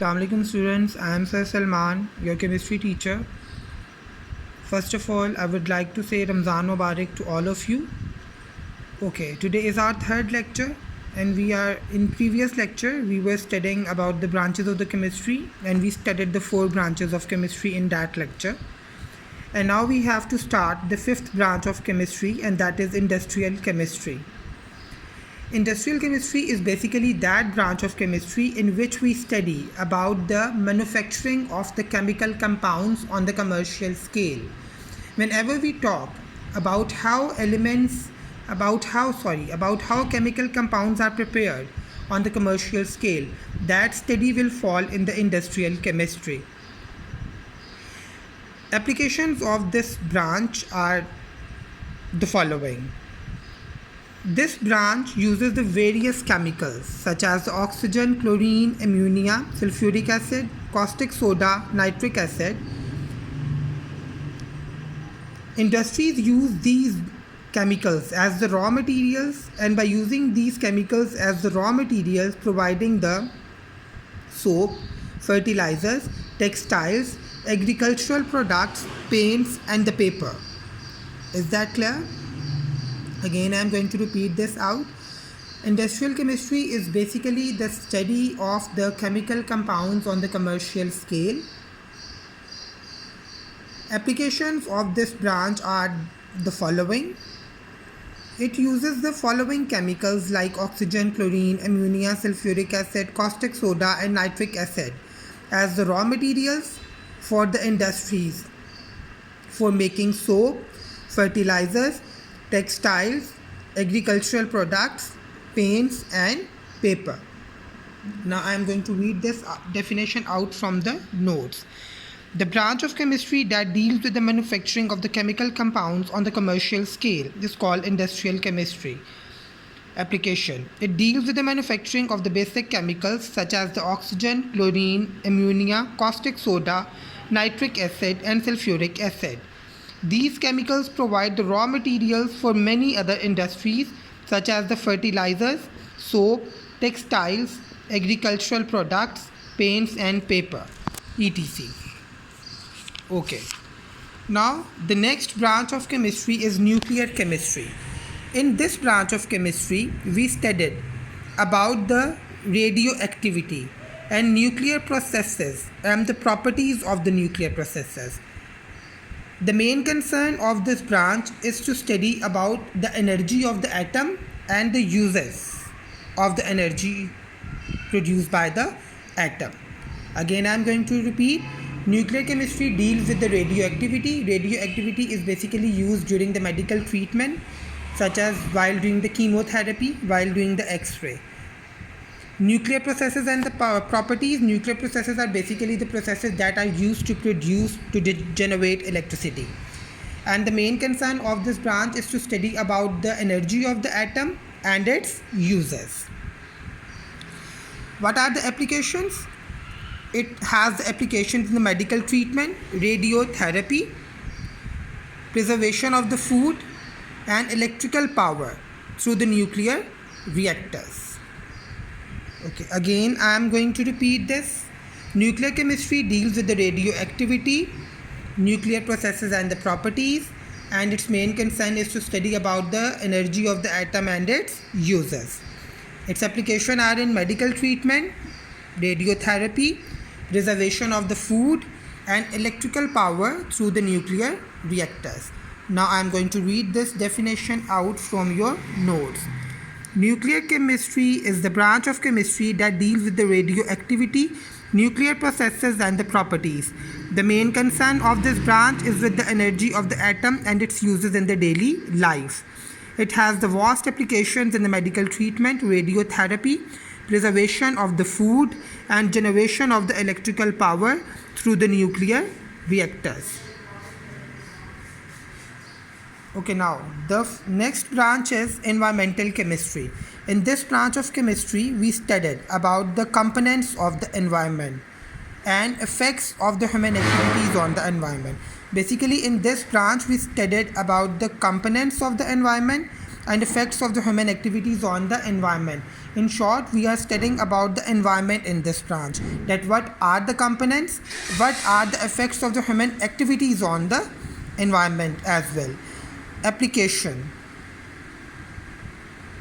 Assalamu alaikum students, I am Sir Salman, your chemistry teacher. First of all, I would like to say Ramzan Mubarak to all of you. Okay, today is our third lecture and in previous lecture we were studying about the branches of the chemistry and we studied the 4 branches of chemistry in that lecture. And now we have to start the 5th branch of chemistry, and that is industrial chemistry. Industrial chemistry is basically that branch of chemistry in which we study about the manufacturing of the chemical compounds on the commercial scale. Whenever we talk about how chemical compounds are prepared on the commercial scale, that study will fall in the industrial chemistry. Applications of this branch are the following. This branch uses the various chemicals such as oxygen, chlorine, ammonia, sulfuric acid, caustic soda, nitric acid. Industries use these chemicals as the raw materials, and by using these chemicals as the raw materials, providing the soap, fertilizers, textiles, agricultural products, paints and the paper. Is that clear? Again, I am going to repeat this out. Industrial chemistry is basically the study of the chemical compounds on the commercial scale. Applications of this branch are the following. It uses the following chemicals like oxygen, chlorine, ammonia, sulfuric acid, caustic soda and nitric acid as the raw materials for the industries for making soap, fertilizers, textiles, agricultural products, paints and paper. Now I am going to read this definition out from the notes. The branch of chemistry that deals with the manufacturing of the chemical compounds on the commercial scale is called industrial chemistry. Application. It deals with the manufacturing of the basic chemicals such as the oxygen, chlorine, ammonia, caustic soda, nitric acid and sulfuric acid. These chemicals provide the raw materials for many other industries such as the fertilizers, soap, textiles, agricultural products, paints and paper, etc. Okay. Now the next branch of chemistry is nuclear chemistry. In this branch of chemistry, we studied about the radioactivity and nuclear processes and the properties of the nuclear processes. The main concern of this branch is to study about the energy of the atom and the uses of the energy produced by the atom. Again, I am going to repeat. Nuclear chemistry deals with the radioactivity. Radioactivity is basically used during the medical treatment, such as while doing the chemotherapy, while doing the X-ray. Nuclear processes and the properties. Nuclear processes are basically the processes that are used to generate electricity. And the main concern of this branch is to study about the energy of the atom and its uses. What are the applications? It has applications in the medical treatment, radiotherapy, preservation of the food and electrical power through the nuclear reactors. Okay, again I am going to repeat this. Nuclear chemistry deals with the radioactivity, nuclear processes and the properties, and its main concern is to study about the energy of the atom and its uses. Its applications are in medical treatment, radiotherapy, preservation of the food and electrical power through the nuclear reactors. Now I am going to read this definition out from your notes. Nuclear chemistry is the branch of chemistry that deals with the radioactivity, nuclear processes and the properties. The main concern of this branch is with the energy of the atom and its uses in the daily life. It has the vast applications in the medical treatment, radiotherapy, preservation of the food and generation of the electrical power through the nuclear reactors. Okay, now the next branch is environmental chemistry. In this branch of chemistry, we studied about the components of the environment and effects of the human activities on the environment. Basically, in this branch, we studied about the components of the environment and effects of the human activities on the environment. In short, we are studying about the environment in this branch, that what are the components, what are the effects of the human activities on the environment as well. Application.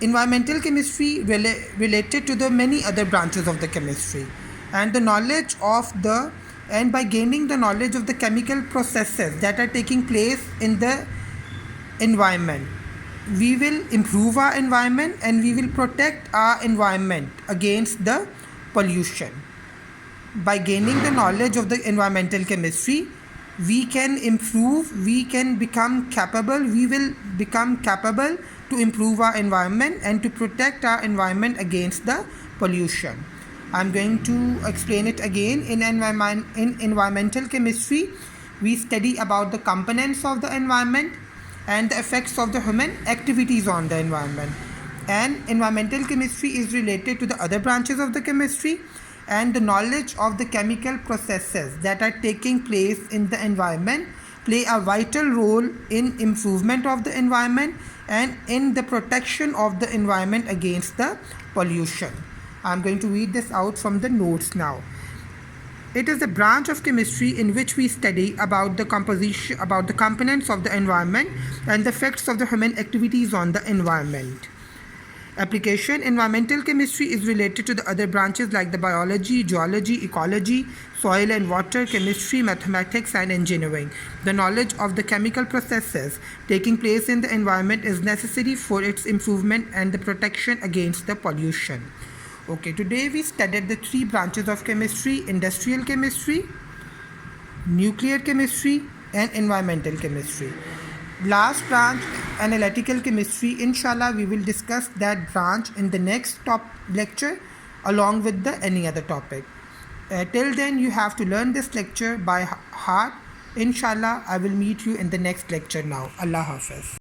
Environmental chemistry related to the many other branches of the chemistry, and the knowledge of the and by gaining the knowledge of the chemical processes that are taking place in the environment, we will improve our environment and we will protect our environment against the pollution. By gaining the knowledge of the environmental chemistry, we can improve, we can become capable, we will become capable to improve our environment and to protect our environment against the pollution. I'm going to explain it again. In environmental chemistry, we study about the components of the environment and the effects of the human activities on the environment. And environmental chemistry is related to the other branches of the chemistry, and the knowledge of the chemical processes that are taking place in the environment play a vital role in improvement of the environment and in the protection of the environment against the pollution. I'm going to read this out from the notes now. It is a branch of chemistry in which we study about the composition, about the components of the environment and the effects of the human activities on the environment. Application. Environmental chemistry is related to the other branches like the biology, geology, ecology, soil and water, chemistry, mathematics and engineering. The knowledge of the chemical processes taking place in the environment is necessary for its improvement and the protection against the pollution. Okay, today we studied the three branches of chemistry: industrial chemistry, nuclear chemistry and environmental chemistry. Last branch, analytical chemistry. Inshallah, we will discuss that branch in the next lecture along with the any other topic. Till then, you have to learn this lecture by heart. Inshallah, I will meet you in the next lecture now. Allah Hafiz.